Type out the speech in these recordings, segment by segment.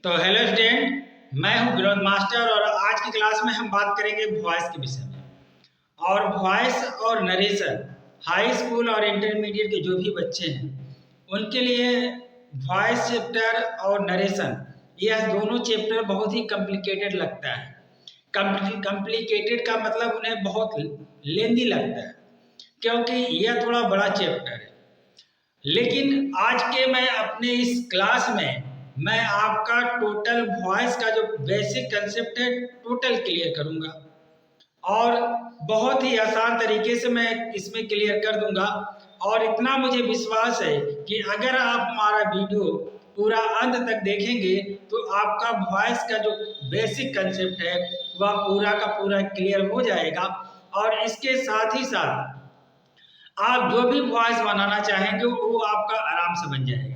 तो hello student, मैं हूं विनोद मास्टर और आज की क्लास में हम बात करेंगे वॉइस के विषय में। और वॉइस और नरेशन हाई स्कूल और इंटरमीडिएट के जो भी बच्चे हैं उनके लिए वॉइस चैप्टर और नरेशन यह दोनों चैप्टर बहुत ही कॉम्प्लिकेटेड लगता है। कॉम्प्लिकेटेड का मतलब उन्हें बहुत लेंदी लगता है क्योंकि यह थोड़ा बड़ा चैप्टर है। लेकिन आज के मैं अपने इस क्लास में मैं आपका टोटल वॉइस का जो बेसिक कंसेप्ट है टोटल क्लियर करूंगा और बहुत ही आसान तरीके से मैं इसमें क्लियर कर दूंगा। और इतना मुझे विश्वास है कि अगर आप हमारा वीडियो पूरा अंत तक देखेंगे तो आपका वॉइस का जो बेसिक कंसेप्ट है वह पूरा का पूरा क्लियर हो जाएगा और इसके साथ ही साथ आप जो भी वॉइस बनाना चाहेंगे वो आपका आराम से बन जाएगा।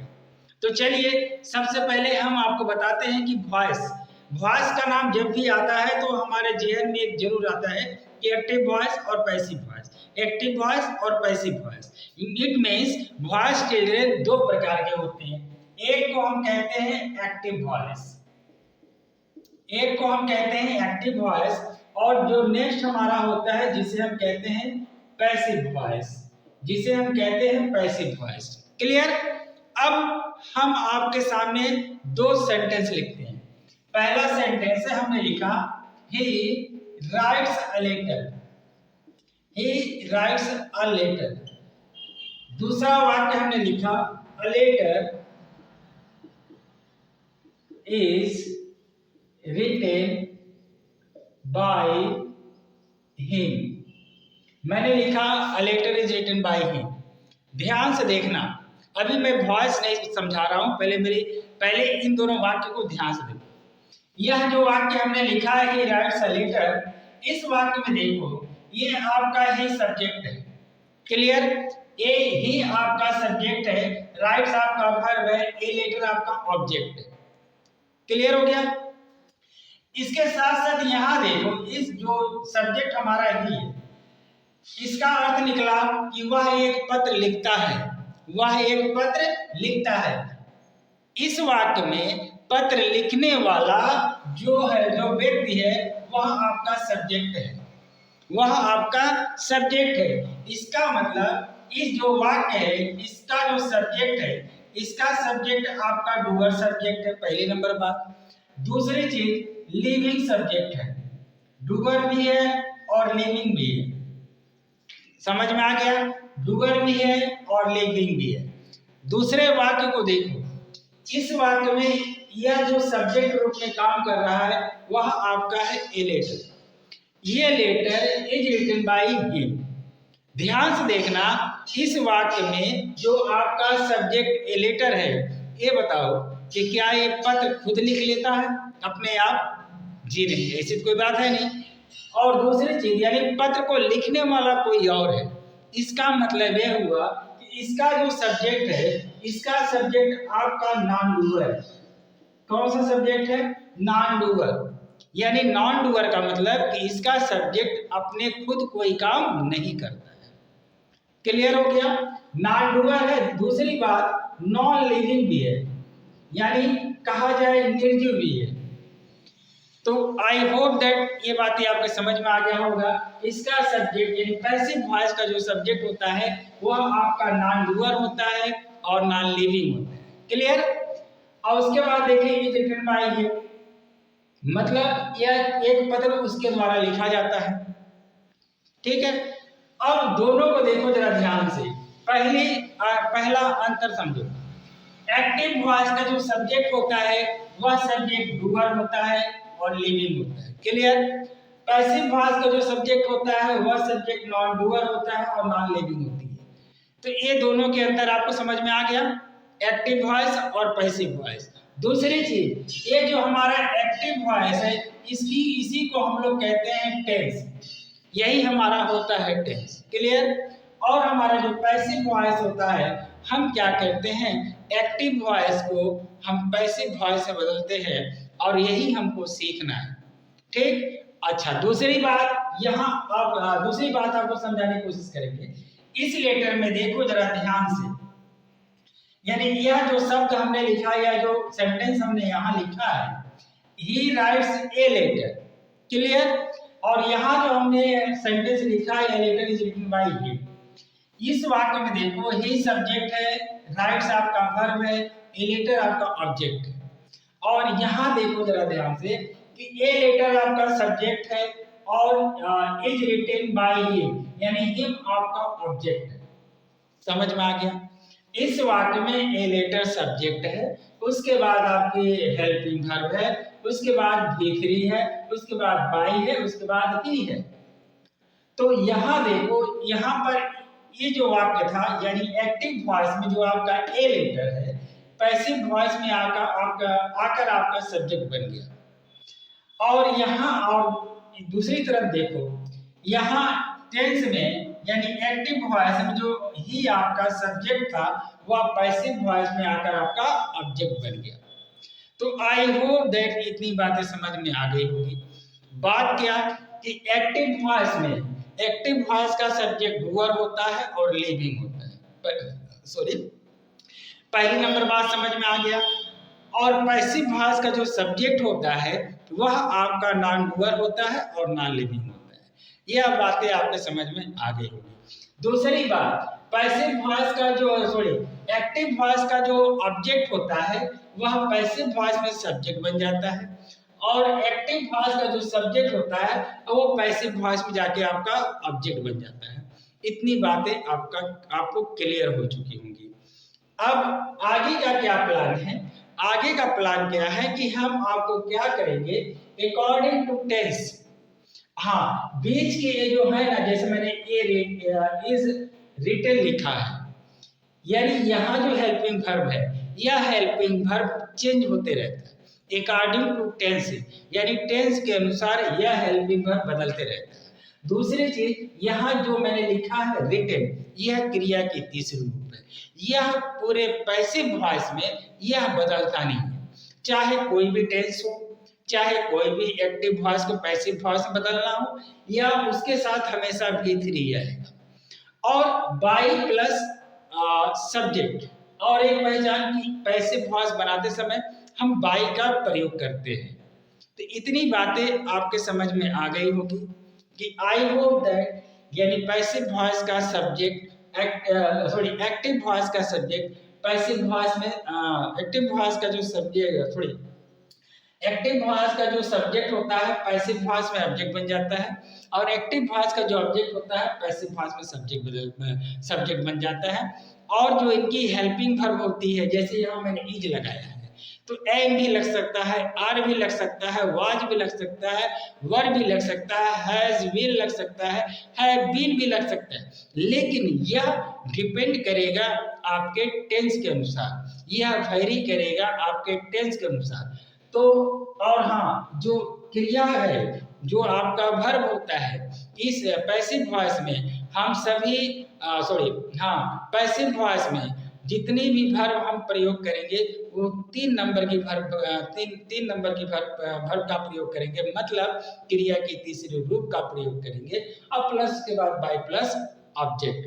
तो चलिए सबसे पहले हम आपको बताते हैं कि वॉइस का नाम जब भी आता है तो हमारे जेहन में एक जरूर आता है कि एक्टिव वॉइस और पैसिव वॉइस। एक्टिव वॉइस और passive voice it means voice children दो प्रकार के होते हैं। एक को हम कहते हैं एक्टिव वॉइस, एक को हम कहते हैं एक्टिव वॉइस और जो नेक्स्ट हमारा होता है जिसे हम कहते हैं पैसिव वॉइस, जिसे हम कहते हैं पैसिव वॉइस। क्लियर? अब हम आपके सामने दो सेंटेंस लिखते हैं। पहला सेंटेंस है हमने लिखा he writes a letter, he writes a letter. दूसरा वाक्य हमने लिखा a letter is written by him. मैंने लिखा a letter is written by him. ध्यान से देखना, अभी मैं वॉइस नहीं समझा रहा हूं, पहले इन दोनों वाक्य को ध्यान से देखो। यह जो वाक्य हमने लिखा है कि राइट्स अ लेटर, इस वाक्य में देखो ये आपका ही सब्जेक्ट है। क्लियर? ए ही आपका सब्जेक्ट है, राइट्स आपका वर्ब है, ए लेटर आपका ऑब्जेक्ट है। क्लियर हो गया? इसके साथ साथ यहां देखो इस जो सब्जेक्ट हमारा ही है इसका अर्थ निकला कि वह एक पत्र लिखता है, वह एक पत्र लिखता है। इस वाक्य में पत्र लिखने वाला जो है, जो व्यक्ति है, वह आपका सब्जेक्ट है, वह आपका सब्जेक्ट है। इसका मतलब इस जो वाक्य है इसका जो सब्जेक्ट है, इसका सब्जेक्ट आपका डूअर सब्जेक्ट है, पहली नंबर बात। दूसरी चीज लिविंग सब्जेक्ट है, डूअर भी है और लिविंग भी है। समझ में आ गया? डूअर भी है और लिविंग भी है। दूसरे वाक्य को देखो, इस वाक्य में यह जो सब्जेक्ट रूप में काम कर रहा है वह आपका है ए लेटर। ये letter is written by him. ध्यान से देखना, इस वाक्य में जो आपका सब्जेक्ट ए लेटर है, ये बताओ कि क्या ये पत्र खुद लिख लेता है अपने आप? जी नहीं, ऐसी कोई बात है नहीं। और दूसरी चीज यानी पत्र को लिखने वाला कोई और है। इसका मतलब यह हुआ कि इसका जो सब्जेक्ट है, इसका सब्जेक्ट आपका नॉन डूअर है। कौन सा सब्जेक्ट है? Non doer. यानी नॉन डूअर का मतलब कि इसका सब्जेक्ट अपने खुद कोई काम नहीं करता है। क्लियर हो गया? नॉन डूअर है। दूसरी बात नॉन लिविंग भी है, यानी कहा जाए निर्जीव भी है। तो आई होप दैट ये बातें आपके समझ में आ गया होगा। इसका सब्जेक्ट यानी पैसिव वॉइस का जो सब्जेक्ट होता है वह आपका नॉन डूअर होता है और नॉन लिविंग होता है। क्लियर? और उसके बाद देखिए इज रिटन बाय हिम, मतलब यह एक पत्र उसके द्वारा लिखा जाता है। ठीक है? अब दोनों को देखो जरा ध्यान से। पहला अंतर समझो। एक्टिव वॉइस का जो सब्जेक्ट होता है वह सब्जेक्ट डूअर होता है और लिविंग होता है। क्लियर? पैसिव वॉइस का जो सब्जेक्ट होता है वह सब्जेक्ट नॉन डूअर होता है और नॉन लिविंग होती है। तो ये दोनों के अंदर आपको समझ में आ गया, एक्टिव वॉइस और पैसिव वॉइस। दूसरी चीज, ये जो हमारा एक्टिव वॉइस है इसी को हम लोग कहते हैं टेंस। यही हमारा होता है टेंस। क्लियर? और हमारा जो पैसिव वॉइस होता है हम क्या कहते हैं, एक्टिव वॉइस को हम पैसिव वॉइस से बदलते हैं और यही हमको सीखना है। ठीक? अच्छा, दूसरी बात यहाँ आप दूसरी बात आपको समझाने की कोशिश करेंगे। इस लेटर में देखो जरा ध्यान से, यानी यह जो शब्द हमने लिखा या जो सेंटेंस हमने यहाँ लिखा है, he writes a letter, clear. और यहाँ जो हमने सेंटेंस लिखा है, letter is written by him, इस वाक्य में देखो ही सब्जेक्ट है, राइट्स आपका वर्ब है, ए लेटर आपका ऑब्जेक्ट है। और यहाँ देखो जरा ध्यान से कि ए लेटर आपका सब्जेक्ट है और इज रिटन बाय हिम, यानी हिम आपका ऑब्जेक्ट है। समझ में आ गया? इस वाक्य में ए लेटर सब्जेक्ट है, उसके बाद आपकी हेल्पिंग वर्ब है, उसके बाद भी3 है, उसके बाद बाई है, उसके बाद ही है। तो यहाँ देखो, यहाँ पर ये जो वाक्य था, यानी एक्टिव वॉइस में जो आपका ए लेटर है, पैसिव वॉइस में आकर आपका सब्जेक्ट बन गया। और यहाँ और दूसरी तरफ देखो, यहाँ टेंस में यानी एक्टिव वॉइस में जो ही आपका सब्जेक्ट था, वह पैसिव वॉइस में आकर आपका ऑब्जेक्ट बन गया। तो आई होप दैट इतनी बातें समझ में आ गई होगी। बात क्या कि एक्टिव वॉइस में एक्टिव वॉइस का सब्जेक्ट डूअर होता है और लिविंग होता है। पहली नंबर बात समझ में आ गया। और पैसिव वॉइस का जो सब्जेक्ट होता है वह आपका नॉन डूअर होता है और नॉन लिविंग होता है। यह बातें आपके समझ में आ गई होगी। दूसरी बात, पैसिव वॉइस का जो एक्टिव वॉइस का जो ऑब्जेक्ट होता है वह पैसिव वॉइस में सब्जेक्ट बन जाता है, और एक्टिव वॉइस का जो सब्जेक्ट होता है वो पैसिव वॉइस में जाके आपका ऑब्जेक्ट बन जाता है। इतनी बातें आपको क्लियर हो चुकी होंगी। अब आगे का क्या प्लान है? आगे का प्लान क्या है कि हम आपको क्या करेंगे, अकॉर्डिंग टू टेंस। हाँ, बीच के ये जो है ना, जैसे मैंने इज रिटन लिखा है, यानी यहाँ जो हेल्पिंग वर्ब है, यह हेल्पिंग वर्ब चेंज होते रहता है अकॉर्डिंग टू टेंस, यानी टेंस के अनुसार यह हेल्पिंग वर्ब बदलते रहता है। दूसरी चीज, यहाँ जो मैंने लिखा है रिटन, यह क्रिया की तीसरी रूप है। यह पूरे पैसिव वॉइस में यह बदलता नहीं है, चाहे कोई भी टेंस हो, चाहे कोई भी एक्टिव वॉइस को पैसिव वॉइस में बदलना हो, या उसके साथ हमेशा भी3 आएगा। और बाई प्लस सब्जेक्ट, और एक पहचान की पैसिव वॉइस बनाते समय हम बाई का प्रयोग करते हैं। तो इतनी बातें आपके समझ में आ गई होगी कि आई होप दैट, यानी पैसिव वॉइस का सब्जेक्ट एक्टिव वॉइस का सब्जेक्ट पैसिव वॉइस में एक्टिव वॉइस का जो सब्जेक्ट एक्टिव वॉइस का जो सब्जेक्ट होता है पैसिव वॉइस में ऑब्जेक्ट बन जाता है, और एक्टिव वॉइस का जो ऑब्जेक्ट होता है पैसिव वॉइस में सब्जेक्ट बन जाता है। और जो इनकी हेल्पिंग वर्ब होती है, जैसे यहाँ मैंने इज लगाया है, तो एम भी लग सकता है, आर भी लग सकता है, वाज भी लग सकता है, वर भी लग सकता है, हैज विल लग सकता है बीन भी लग सकता है, लेकिन यह डिपेंड करेगा आपके टेंस के अनुसार, यह वेरी करेगा आपके टेंस के अनुसार। तो और हाँ, जो क्रिया है, जो आपका वर्ब होता है, इस पैसिव वॉइस में हम सभी पैसिव वॉइस में जितनी भी वर्ब हम प्रयोग करेंगे वो 3 नंबर की वर्ब का प्रयोग करेंगे, मतलब क्रिया की तीसरे रूप का प्रयोग करेंगे, और प्लस के बाद बाय प्लस ऑब्जेक्ट।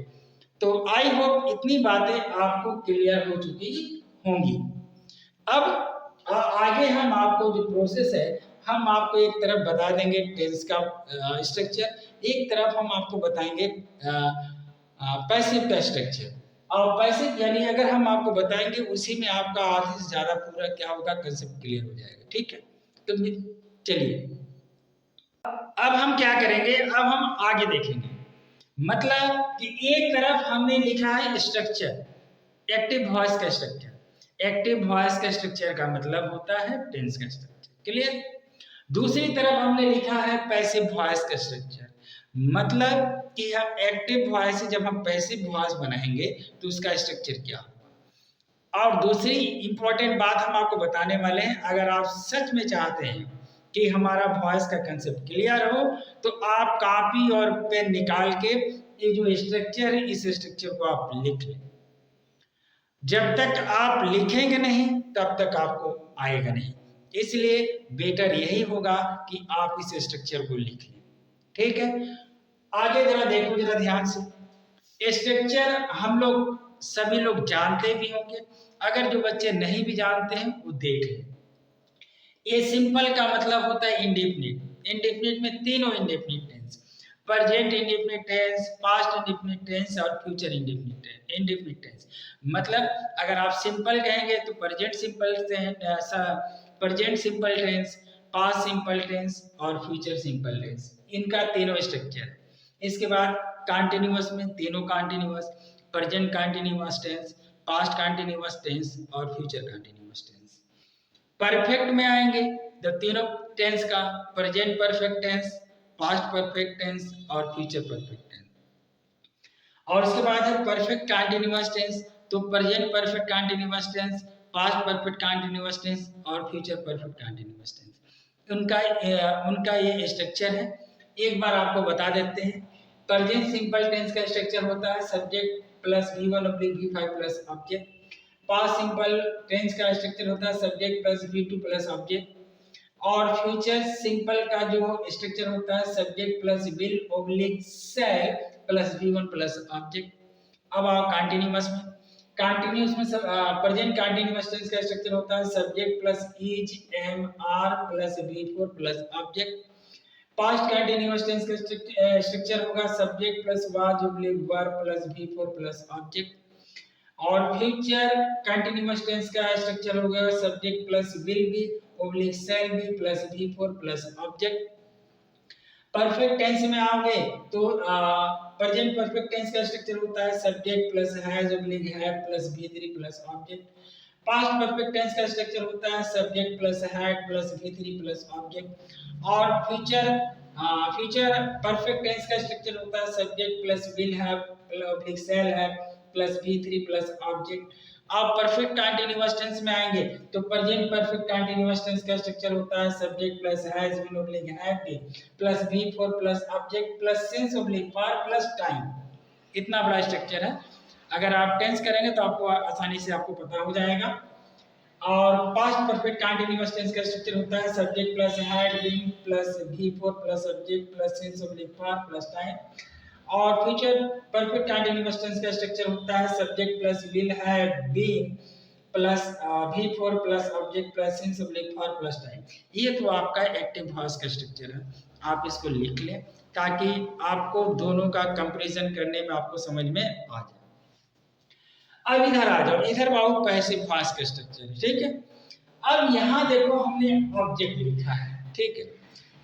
तो आई होप इतनी बातें आपको क्लियर हो चुकी होंगी। अब आगे हम आपको जो प्रोसेस है, हम आपको एक तरफ बता देंगे टेंस का स्ट्रक्चर, एक तरफ हम आपको बताएंगे पैसिव का स्ट्रक्चर। और पैसिव यानी अगर हम आपको बताएंगे, उसी में आपका आधे से ज्यादा पूरा क्या होगा, कंसेप्ट क्लियर हो जाएगा। ठीक है, तो चलिए अब हम क्या करेंगे, अब हम आगे देखेंगे। मतलब कि एक तरफ हमने लिखा है स्ट्रक्चर, एक्टिव वॉइस का स्ट्रक्चर। एक्टिव वॉइस का स्ट्रक्चर का मतलब होता है टेंस का स्ट्रक्चर, क्लियर। दूसरी तरफ हमने लिखा है पैसिव वॉइस का स्ट्रक्चर, मतलब कि हम एक्टिव वॉइस से जब हम पैसिव वॉइस बनाएंगे तो उसका स्ट्रक्चर क्या होगा। और दूसरी इंपॉर्टेंट बात हम आपको बताने वाले हैं, अगर आप सच में चाहते हैं कि हमारा वॉइस का कंसेप्ट क्लियर हो, तो आप कॉपी और पेन निकाल के ये जो स्ट्रक्चर है, इस स्ट्रक्चर को आप लिख लें। जब तक आप लिखेंगे नहीं तब तक आपको आएगा नहीं, इसलिए बेटर यही होगा कि आप इस स्ट्रक्चर को लिख लें। ठीक है, आगे जरा देखो जरा ध्यान से। स्ट्रक्चर हम लोग सभी लोग जानते भी होंगे, अगर जो बच्चे नहीं भी जानते हैं वो देख लें। ए सिंपल का मतलब होता है इंडेफिनिट। इंडेफिनिट में तीनों indefinite tense, present indefinite tense, past indefinite tense और फ्यूचर इंडेफिनिट टेंस। मतलब अगर आप सिंपल कहेंगे तो present simple tense, past simple tense और फ्यूचर सिंपल टेंस, इनका तीनों स्ट्रक्चर है। इसके बाद कंटिन्यूअस में तीनों continuous, present continuous tense, past continuous tense और फ्यूचर कंटिन्यूअस टेंस। परफेक्ट में आएंगे तो तीनों टेंस का, present perfect tense, past perfect tense और फ्यूचर परफेक्ट टेंस। और उसके बाद है परफेक्ट कंटीन्यूअस टेंस, तो present perfect continuous tense, past perfect continuous tense और फ्यूचर परफेक्ट कंटीन्यूअस टेंस। उनका ये स्ट्रक्चर है। एक बार आपको बता देते हैं। प्रेजेंट सिंपल टेंस का स्ट्रक्चर होता है subject plus V1/V5 plus object. Past simple tense का स्ट्रक्चर होता है subject plus V2 plus object. और फ्यूचर सिंपल का जो स्ट्रक्चर होता है subject plus will oblique shall plus V1 plus object. अब आओ कंटीन्यूअस में। कंटीन्यूअस में प्रेजेंट कंटीन्यूअस टेंस का स्ट्रक्चर होता है subject plus is am are plus V4 plus object. Past continuous tense का स्ट्रक्चर होगा subject plus was oblique were plus V4 plus object. और फ्यूचर कंटीन्यूअस टेंस का structure होगा subject plus will be oblique shall be plus V4 plus object. Perfect tense में आओगे तो present perfect tense का structure होता है subject plus has oblique have plus V3 plus object. Past perfect tense का structure होता है subject plus had plus V3 plus object. और फ्यूचर परफेक्ट टेंस का स्ट्रक्चर होता है subject plus will have oblique shall have plus V3 plus object. अब perfect continuous tense में आएंगे तो प्रेजेंट परफेक्ट कंटीन्यूअस टेंस का स्ट्रक्चर होता है subject plus has been oblique have been plus V4 plus object plus since oblique for plus time. इतना बड़ा structure है। अगर आप टेंस करेंगे तो आपको आसानी से आपको पता हो जाएगा। और पास्ट परफेक्ट कंटीन्यूअस टेंस का स्ट्रक्चर होता है subject plus had been plus V4 plus object plus since oblique for plus time. और फ्यूचर परफेक्ट कंटीन्यूअस टेंस का स्ट्रक्चर होता है subject plus will have been plus V4 plus object plus since oblique for plus time. ये तो आपका active voice का structure है। आप इसको लिख लें ताकि आपको दोनों का कंपैरिजन करने में आपको समझ में आ जाए। अब इधर आ जाओ, इधर बाबू पैसिव वॉइस का स्ट्रक्चर है, ठीक है। अब यहाँ देखो हमने ऑब्जेक्ट लिखा है, ठीक है।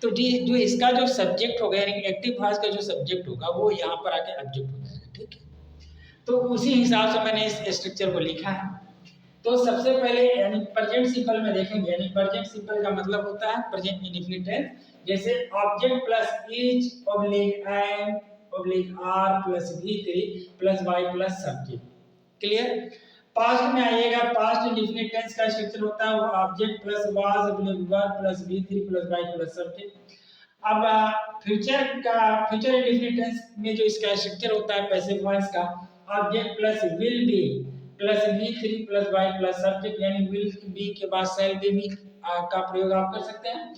तो जो इसका जो सब्जेक्ट होगा यानी एक्टिव वॉइस का जो सब्जेक्ट होगा वो यहाँ पर आके ऑब्जेक्ट हो जाएगा, ठीक है। तो उसी हिसाब से मैंने इस स्ट्रक्चर को लिखा है। तो सबसे पहले यानी प्रेजेंट सिंपल में देखेंगे, यानी प्रेजेंट सिंपल का मतलब होता है प्रेजेंट इंडेफिनिट टेंस, जैसे object plus is oblique am oblique are plus V3 plus by plus subject. Clear. Past में आइएगा, पास्ट इंडेफिनिट टेंस का स्ट्रक्चर होता है वो object plus was were plus V3 plus by plus subject. अब future indefinite tense में जो इसका स्ट्रक्चर होता है पैसिव वॉइस का object plus will be plus V3 plus by plus subject, यानी विल बी के बाद शैल बी का प्रयोग आप कर सकते हैं।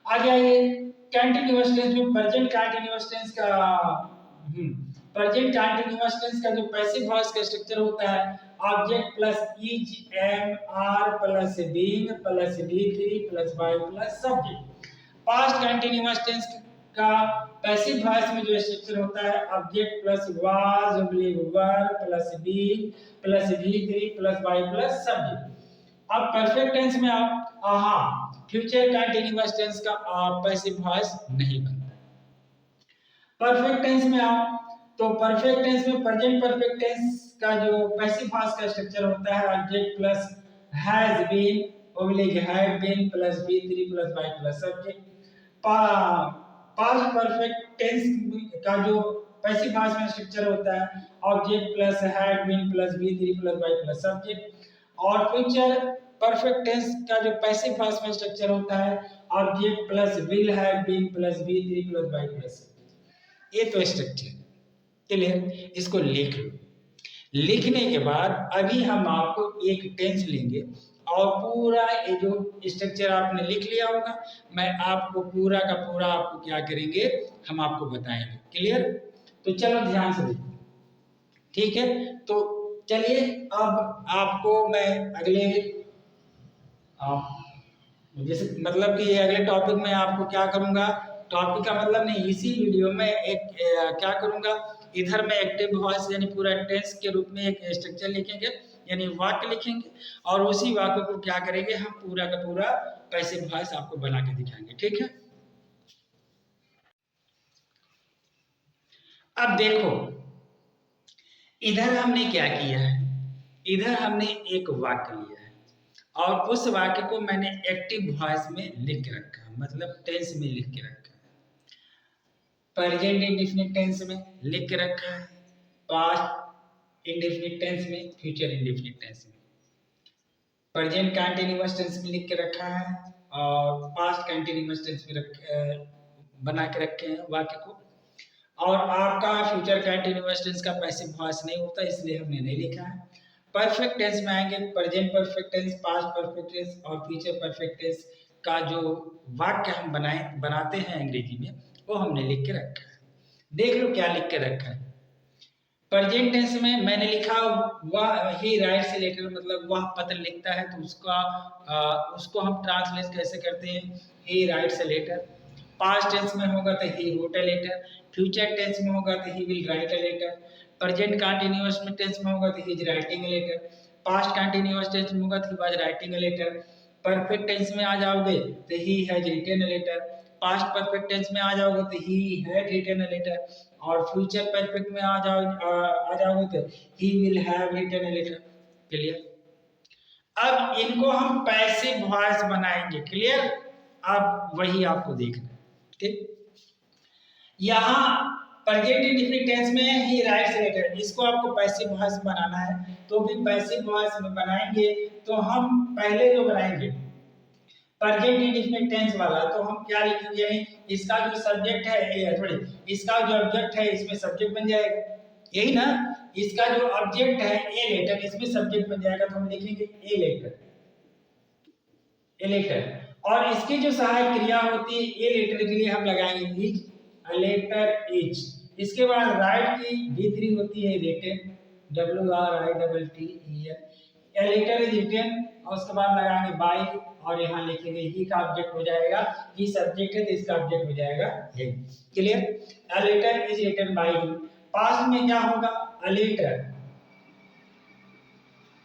आगे आइए कंटीन्यूअस टेंस में प्रेजेंट कंटीन्यूअस टेंस का जो पैसिव वॉइस का स्ट्रक्चर होता है object plus is am are plus being plus V3 plus by plus subject. Past continuous tense का पैसिव वॉइस में जो स्ट्रक्चर होता है object plus was oblique were plus being plus V3 plus by plus subject. अब perfect tense में आप future continuous tense का passive voice नहीं बनता। परफेक्ट टेंस में आप तो परफेक्ट टेंस में प्रेजेंट परफेक्ट टेंस का जो पैसिव वॉइस का स्ट्रक्चर होता है object plus has been oblique have been plus V3 plus by plus subject. Past perfect tense का जो पैसिव वॉइस में स्ट्रक्चर होता है object plus had been plus V3 plus by plus subject. और future perfect tense का जो passive voice में structure होता है object plus will have been plus V3 plus by plus subject. ये तो स्ट्रक्चर क्लियर। इसको लिख लो। लिखने के बाद अभी हम आपको एक टेंस लेंगे और पूरा ये जो स्ट्रक्चर आपने लिख लिया होगा मैं आपको पूरा का पूरा आपको क्या करेंगे हम आपको बताएंगे। क्लियर। तो चलो ध्यान से देखो, ठीक है। तो चलिए अब आपको मैं अगले जैसे मतलब कि अगले टॉपिक में आपको क्या करूंगा, टॉपिक का मतलब नहीं, इसी वीडियो में एक क्या करूंगा, इधर में एक्टिव वॉइस यानी पूरा टेंस के रूप में एक स्ट्रक्चर लिखेंगे यानी वाक्य लिखेंगे और उसी वाक्य को क्या करेंगे हम पूरा का पूरा पैसिव वॉइस आपको बना के दिखाएंगे। ठीक है, अब देखो इधर हमने क्या किया है, इधर हमने एक वाक्य लिया है और उस वाक्य को मैंने एक्टिव वॉइस में लिख के रखा है, मतलब टेंस में लिख के रखा है, प्रेजेंट इंडेफिनिट टेंस में लिख के रखा है, पास्ट इंडेफिनिट टेंस में, फ्यूचर इंडेफिनिट टेंस में, प्रेजेंट कंटीन्यूअस टेंस में लिख के रखा है और पास्ट कंटीन्यूअस टेंस में बना के रखे हैं वाक्य को। और आपका फ्यूचर कंटीन्यूअस टेंस का पैसिव वॉइस नहीं होता इसलिए हमने नहीं लिखा है। परफेक्ट टेंस में आएंगे, present perfect tense, past perfect tense और फ्यूचर परफेक्ट टेंस का जो वाक्य हम बनाते हैं अंग्रेजी में वो हमने लिख के रखा है। देख लो क्या लिख के रखा है। प्रेजेंट टेंस में मैंने लिखा वह ही राइट्स लेटर, मतलब वह पत्र लिखता है तो उसको हम ट्रांसलेट कैसे करते हैं, he writes letter. Past tense में होगा तो he wrote a letter, future tense में होगा तो he will write a letter, present continuous में टेंस में होगा तो he is writing a letter, past continuous tense में होगा तो he was writing a letter, perfect tense में आ जाओगे तो he has written a letter, past perfect tense में आ जाओगे तो he had written a letter और फ्यूचर परफेक्ट में आ जाओगे तो he will have written a letter. Clear, अब इनको हम पैसिव वॉइस बनाएंगे। क्लियर, अब वही आपको देखना है। ठीक, यहाँ प्रेजेंट इंडेफिनिट टेंस में ही राइट्स लेटर, इसको आपको पैसिव वॉइस बनाना है तो भी पैसिव वॉइस में बनाएंगे तो हम पहले जो बनाएंगे प्रेजेंट इंडेफिनिट टेंस वाला तो हम क्या लिखेंगे, यानी इसका जो सब्जेक्ट है सॉरी इसका जो ऑब्जेक्ट है इसमें सब्जेक्ट बन जाएगा, यही ना, इसका जो ऑब्जेक्ट है ए लेटर इसमें सब्जेक्ट बन जाएगा तो हम लिखेंगे ए लेटर, ए लेटर। और इसकी जो सहायक क्रिया होती है ए लेटर के लिए हम लगाएंगे इज, अ लेटर इज। इसके बाद राइट की V3 होती है written, WRITTEN, a letter is written और उसके बाद लगाएंगे बाय और यहाँ लिखेंगे ही का ऑब्जेक्ट हो जाएगा, ही सब्जेक्ट है तो इसका ऑब्जेक्ट हो जाएगा ही। Clear, a letter is written by he. Past में क्या होगा, अ लेटर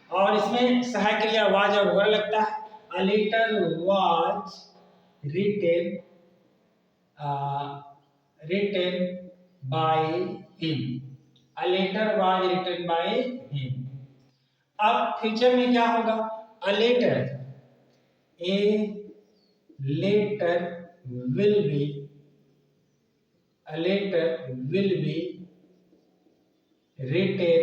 और इसमें सहायक क्रिया वाज और वर लगता है, a letter was written written by him, a letter was written by him। अब फ्यूचर में क्या होगा, a letter will be a letter will be written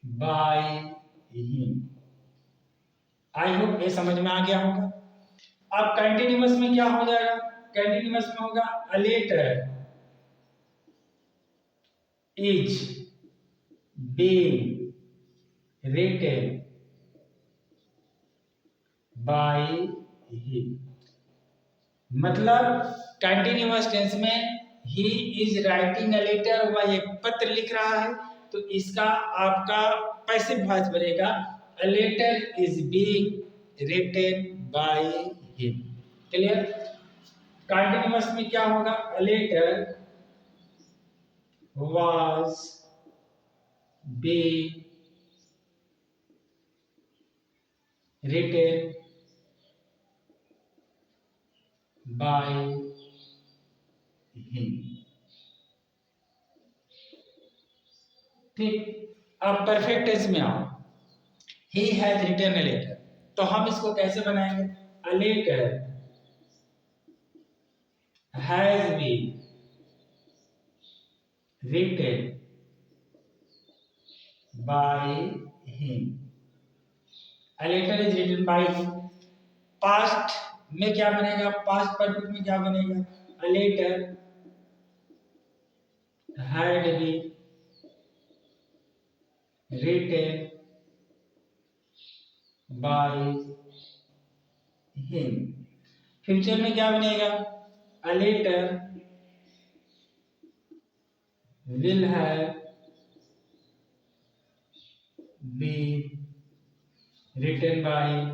by him। I hope ये समझ में आ गया होगा। अब कंटिन्यूअस में क्या हो जाएगा, कंटिन्यूअस में होगा a letter is being written by him, मतलब कंटिन्यूअस टेंस में he is writing a letter, वह एक पत्र लिख रहा है तो इसका आपका पैसिव वॉइस बनेगा a letter is being written by him. Clear, continuous में क्या होगा, a letter was being written by him। ठीक, अब परफेक्ट टेंस में आओ, he has written a letter तो हम इसको कैसे बनाएंगे, a letter has been written by him, a letter is written by him। Past में क्या बनेगा, पास्ट परफेक्ट में क्या बनेगा, a letter had been written by him। Future में क्या बनेगा, a letter will have be written by him।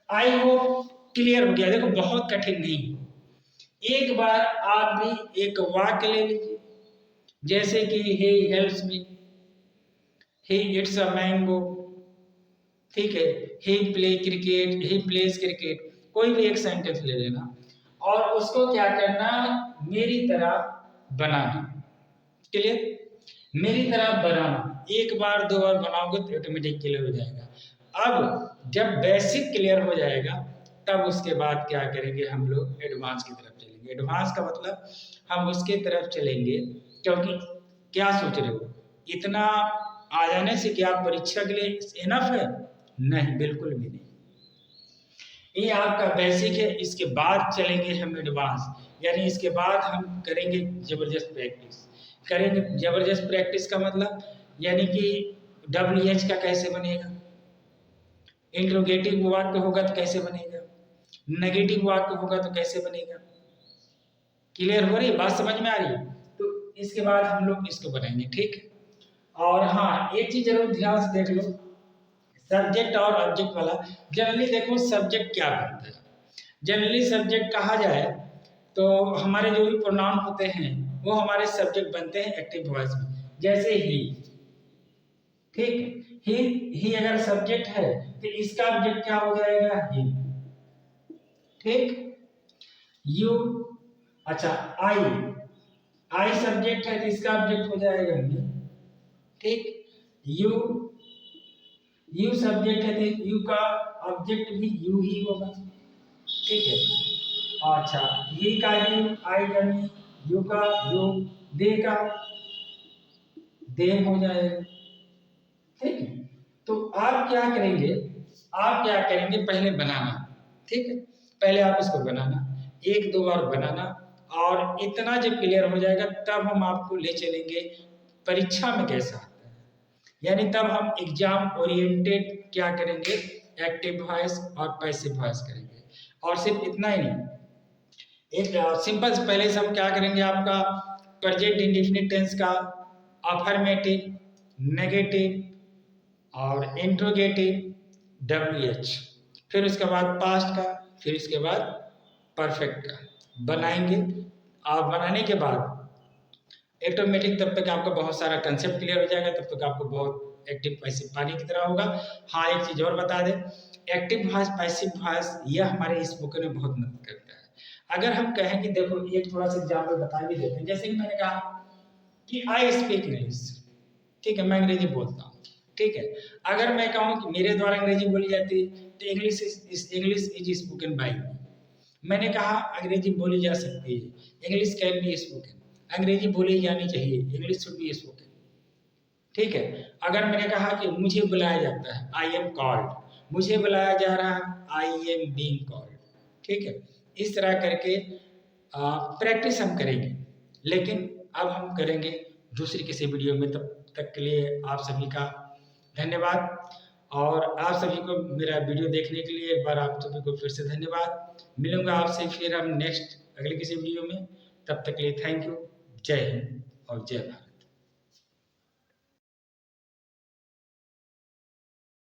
I hope clear हो गया। देखो बहुत कठिन नहीं, एक बार आप भी एक वाक्य ले लीजिए, जैसे कि he helps me, he eats a mango, ठीक है, he plays cricket, कोई भी एक सेंटेंस ले लेना और उसको क्या करना, मेरी तरह बनाना। क्लियर? मेरी तरह बनाना, एक बार दो बार बनाओगे तो ऑटोमेटिक क्लियर हो जाएगा। अब जब बेसिक क्लियर हो जाएगा तब उसके बाद क्या करेंगे, हम लोग एडवांस की तरफ चलेंगे। एडवांस का मतलब हम उसके तरफ चलेंगे, क्योंकि क्या सोच रहे हो, इतना आ जाने से क्या परीक्षा के लिए इनफ है? नहीं, बिल्कुल भी नहीं। ये आपका बेसिक है, इसके बाद चलेंगे हम एडवांस, यानी इसके बाद हम करेंगे जबरदस्त प्रैक्टिस। करेंगे जबरदस्त प्रैक्टिस का मतलब यानी कि WH का कैसे बनेगा, इंट्रोगेटिव वाक्य होगा तो कैसे बनेगा, नेगेटिव वाक्य होगा तो कैसे बनेगा। क्लियर हो रही बात, समझ में आ रही है? तो इसके बाद हम लोग इसको बनाएंगे, ठीक है। और हाँ, एक चीज जरूर ध्यान से देख लो, सब्जेक्ट और ऑब्जेक्ट वाला। जनरली देखो सब्जेक्ट क्या बनता है, जनरली सब्जेक्ट कहा जाए तो हमारे जो भी प्रोनाउन होते हैं वो हमारे सब्जेक्ट बनते हैं एक्टिव वॉइस में। जैसे ही, ठीक, ही अगर सब्जेक्ट है तो इसका ऑब्जेक्ट क्या हो जाएगा, ही। ठीक, यू, अच्छा आई सब्जेक्ट है तो इसका ऑब्जेक्ट हो जाएगा ही। ठीक, यू सब्जेक्ट है तो यू का ऑब्जेक्ट भी यू ही होगा। ठीक है, अच्छा, ये का यू, आई का मी, यू का यू, दे का दे हो जाएगा। ठीक है, तो आप क्या करेंगे, पहले बनाना। ठीक है, पहले आप इसको बनाना, एक दो बार बनाना, और इतना जब क्लियर हो जाएगा तब हम आपको ले चलेंगे परीक्षा में कैसा आता है, यानी तब हम एग्जाम ओरिएंटेड क्या करेंगे, एक्टिव वॉइस और पैसिव वॉइस करेंगे। और सिर्फ इतना ही नहीं, एक सिंपल से पहले से हम क्या करेंगे, आपका प्रेजेंट इंडेफिनिट टेंस का अफर्मेटिव, नेगेटिव और इंट्रोगेटिव, WH, फिर उसके बाद पास्ट का, फिर इसके बाद परफेक्ट का बनाएंगे। और बनाने के बाद ऑटोमेटिक तब तक आपका बहुत सारा कंसेप्ट क्लियर हो जाएगा, तब तक आपको बहुत एक्टिव पैसिव पानी की तरह होगा। हाँ, एक चीज और बता दें, एक्टिव वॉइस पैसिव वॉइस यह हमारे स्पोकन में बहुत मदद करता है। अगर हम कहें कि देखो एक थोड़ा सा एग्जाम्पल बता भी देते हैं, जैसे कि मैंने कहा कि आई स्पीक इंग्लिश, ठीक है, मैं अंग्रेजी बोलता हूँ। ठीक है, अगर मैं कहूँ कि मेरे द्वारा अंग्रेजी बोली जाती है तो इंग्लिश इज स्पोकन बाय मी। मैंने कहा अंग्रेजी बोली जा सकती है, इंग्लिश कैन बी स्पोकन, अंग्रेजी बोली जानी चाहिए, इंग्लिश शुड बी स्पोकन। ठीक है, अगर मैंने कहा कि मुझे बुलाया जाता है, आई एम कॉल्ड, मुझे बुलाया जा रहा है, आई एम बीइंग कॉल्ड। ठीक है, इस तरह करके प्रैक्टिस हम करेंगे, लेकिन अब हम करेंगे दूसरी किसी वीडियो में। तब तक के लिए आप सभी का धन्यवाद, और आप सभी को मेरा वीडियो देखने के लिए एक बार आप सभी को फिर से धन्यवाद। मिलूंगा आपसे फिर हम नेक्स्ट अगले किसी वीडियो में, तब तक के लिए थैंक यू, जय हिंद और जय भारत।